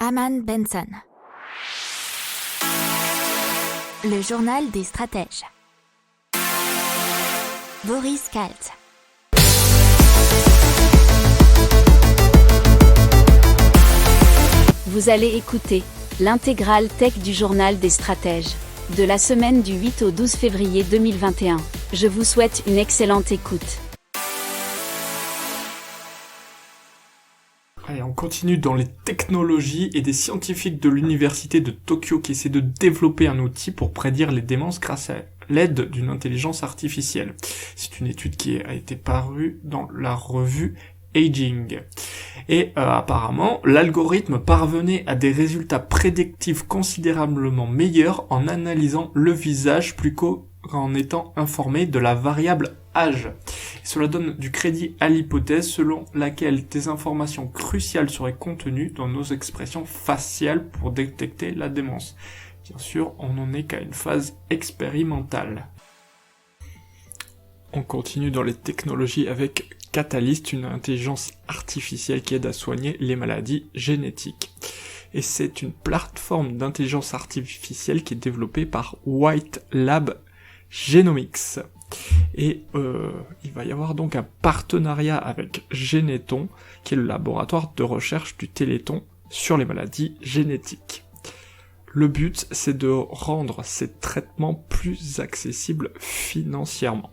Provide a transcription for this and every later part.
Aman Benson. Le journal des stratèges. Boris Kalt. Vous allez écouter l'intégrale tech du journal des stratèges, de la semaine du 8 au 12 février 2021. Je vous souhaite une excellente écoute. Allez, on continue dans les technologies et des scientifiques de l'université de Tokyo qui essaient de développer un outil pour prédire les démences grâce à l'aide d'une intelligence artificielle. C'est une étude qui a été parue dans la revue Aging. Et apparemment, l'algorithme parvenait à des résultats prédictifs considérablement meilleurs en analysant le visage plus qu'en étant informé de la variable âge. Et cela donne du crédit à l'hypothèse selon laquelle des informations cruciales seraient contenues dans nos expressions faciales pour détecter la démence. Bien sûr, on n'en est qu'à une phase expérimentale. On continue dans les technologies avec Catalyst, une intelligence artificielle qui aide à soigner les maladies génétiques. Et c'est une plateforme d'intelligence artificielle qui est développée par White Lab Genomics. Et il va y avoir donc un partenariat avec Généton, qui est le laboratoire de recherche du Téléthon sur les maladies génétiques. Le but, c'est de rendre ces traitements plus accessibles financièrement.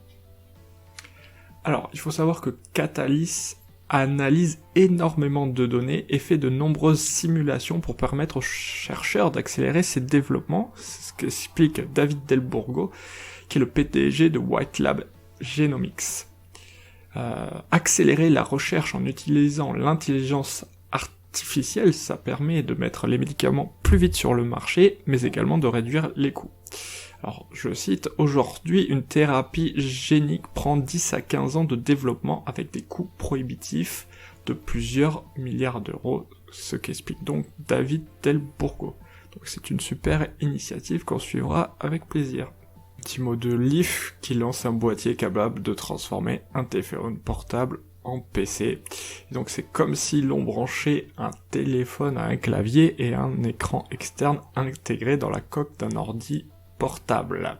Alors, il faut savoir que Catalyst analyse énormément de données et fait de nombreuses simulations pour permettre aux chercheurs d'accélérer ces développements. C'est ce qu'explique David Del Burgo, qui est le PDG de White Lab Genomics. Accélérer la recherche en utilisant l'intelligence artificielle, ça permet de mettre les médicaments plus vite sur le marché, mais également de réduire les coûts. Alors, je cite, « Aujourd'hui, une thérapie génique prend 10 à 15 ans de développement avec des coûts prohibitifs de plusieurs milliards d'euros », ce qu'explique donc David Del Burgo. Donc c'est une super initiative qu'on suivra avec plaisir. Petit mot de Leaf qui lance un boîtier capable de transformer un téléphone portable en PC. Et donc c'est comme si l'on branchait un téléphone à un clavier et un écran externe intégré dans la coque d'un ordi portable.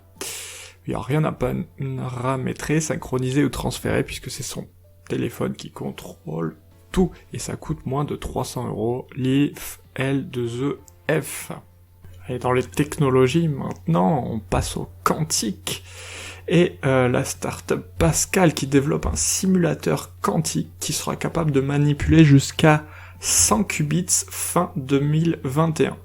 Il n'y a rien à paramétrer, synchroniser ou transférer puisque c'est son téléphone qui contrôle tout et ça coûte moins de 300 €. Leaf L2EF. Et dans les technologies, maintenant, on passe au quantique. Et la startup Pascal qui développe un simulateur quantique qui sera capable de manipuler jusqu'à 100 qubits fin 2021.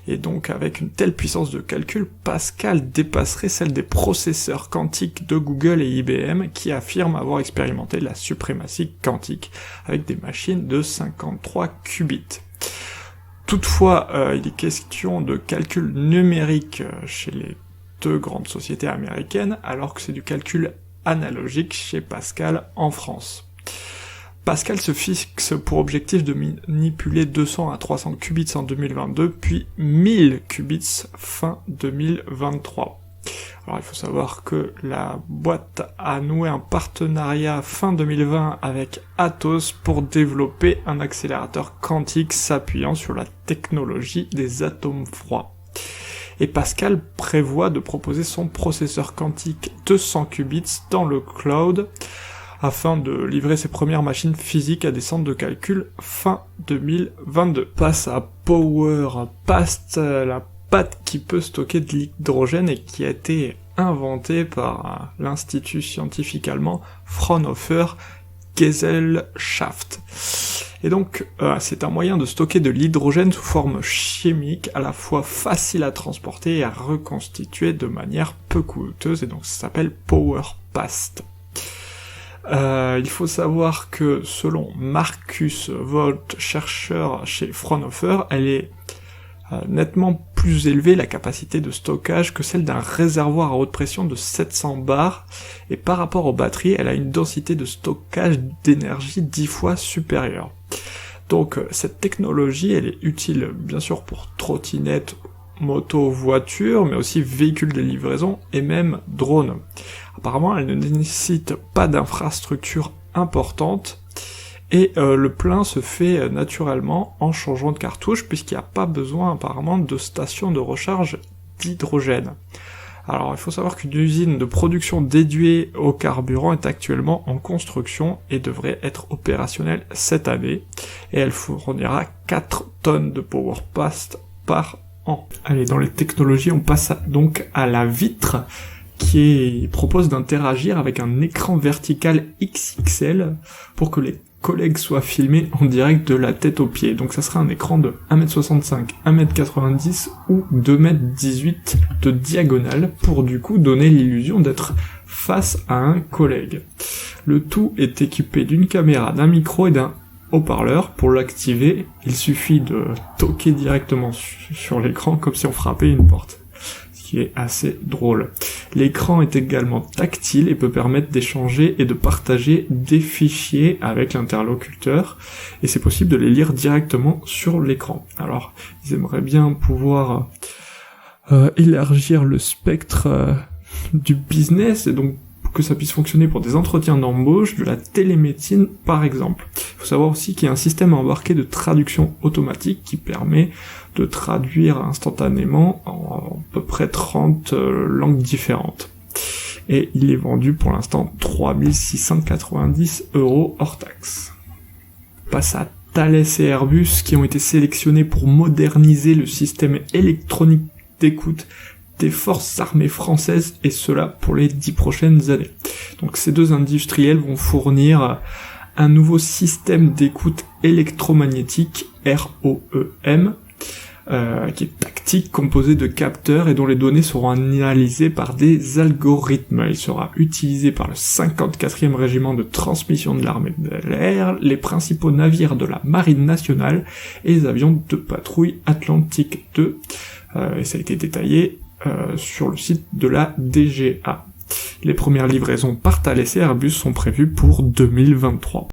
Et donc avec une telle puissance de calcul, Pascal dépasserait celle des processeurs quantiques de Google et IBM qui affirment avoir expérimenté la suprématie quantique avec des machines de 53 qubits. Toutefois, il est question de calcul numérique chez les deux grandes sociétés américaines, alors que c'est du calcul analogique chez Pascal en France. Pascal se fixe pour objectif de manipuler 200 à 300 qubits en 2022, puis 1000 qubits fin 2023. Alors il faut savoir que la boîte a noué un partenariat fin 2020 avec Atos pour développer un accélérateur quantique s'appuyant sur la technologie des atomes froids. Et Pascal prévoit de proposer son processeur quantique de 100 qubits dans le cloud afin de livrer ses premières machines physiques à des centres de calcul fin 2022. Passe à PowerPast, la pâte qui peut stocker de l'hydrogène et qui a été inventée par l'institut scientifique allemand Fraunhofer Gesellschaft. Et donc, c'est un moyen de stocker de l'hydrogène sous forme chimique, à la fois facile à transporter et à reconstituer de manière peu coûteuse, et donc ça s'appelle PowerPast. Il faut savoir que selon Marcus Volt, chercheur chez Fraunhofer, elle est nettement plus élevée la capacité de stockage que celle d'un réservoir à haute pression de 700 bars, et par rapport aux batteries, elle a une densité de stockage d'énergie 10 fois supérieure. Donc cette technologie, elle est utile bien sûr pour trottinettes, motos, voitures, mais aussi véhicules de livraison et même drones. Apparemment, elle ne nécessite pas d'infrastructure importante Et le plein se fait naturellement en changeant de cartouche, puisqu'il n'y a pas besoin apparemment de station de recharge d'hydrogène. Alors il faut savoir qu'une usine de production dédiée au carburant est actuellement en construction et devrait être opérationnelle cette année, et elle fournira 4 tonnes de PowerPass par an. Allez, dans les technologies, on passe donc à la vitre, qui propose d'interagir avec un écran vertical XXL pour que les collègues soient filmés en direct de la tête aux pieds. Donc ça sera un écran de 1m65, 1m90 ou 2m18 de diagonale pour du coup donner l'illusion d'être face à un collègue. Le tout est équipé d'une caméra, d'un micro et d'un haut-parleur. Pour l'activer, il suffit de toquer directement sur l'écran comme si on frappait une porte, ce qui est assez drôle. L'écran est également tactile et peut permettre d'échanger et de partager des fichiers avec l'interlocuteur, et c'est possible de les lire directement sur l'écran. Alors, ils aimeraient bien pouvoir élargir le spectre du business, et donc que ça puisse fonctionner pour des entretiens d'embauche, de la télémédecine par exemple. Il faut savoir aussi qu'il y a un système embarqué de traduction automatique qui permet de traduire instantanément en à peu près 30 langues différentes. Et il est vendu pour l'instant 3690 € hors taxe. On passe à Thales et Airbus qui ont été sélectionnés pour moderniser le système électronique d'écoute des forces armées françaises, et cela pour les 10 prochaines années. Donc ces deux industriels vont fournir un nouveau système d'écoute électromagnétique, ROEM, qui est tactique, composé de capteurs et dont les données seront analysées par des algorithmes. Il sera utilisé par le 54e régiment de transmission de l'armée de l'air, les principaux navires de la marine nationale et les avions de patrouille Atlantique 2, et ça a été détaillé sur le site de la DGA. Les premières livraisons par Thales et Airbus sont prévues pour 2023.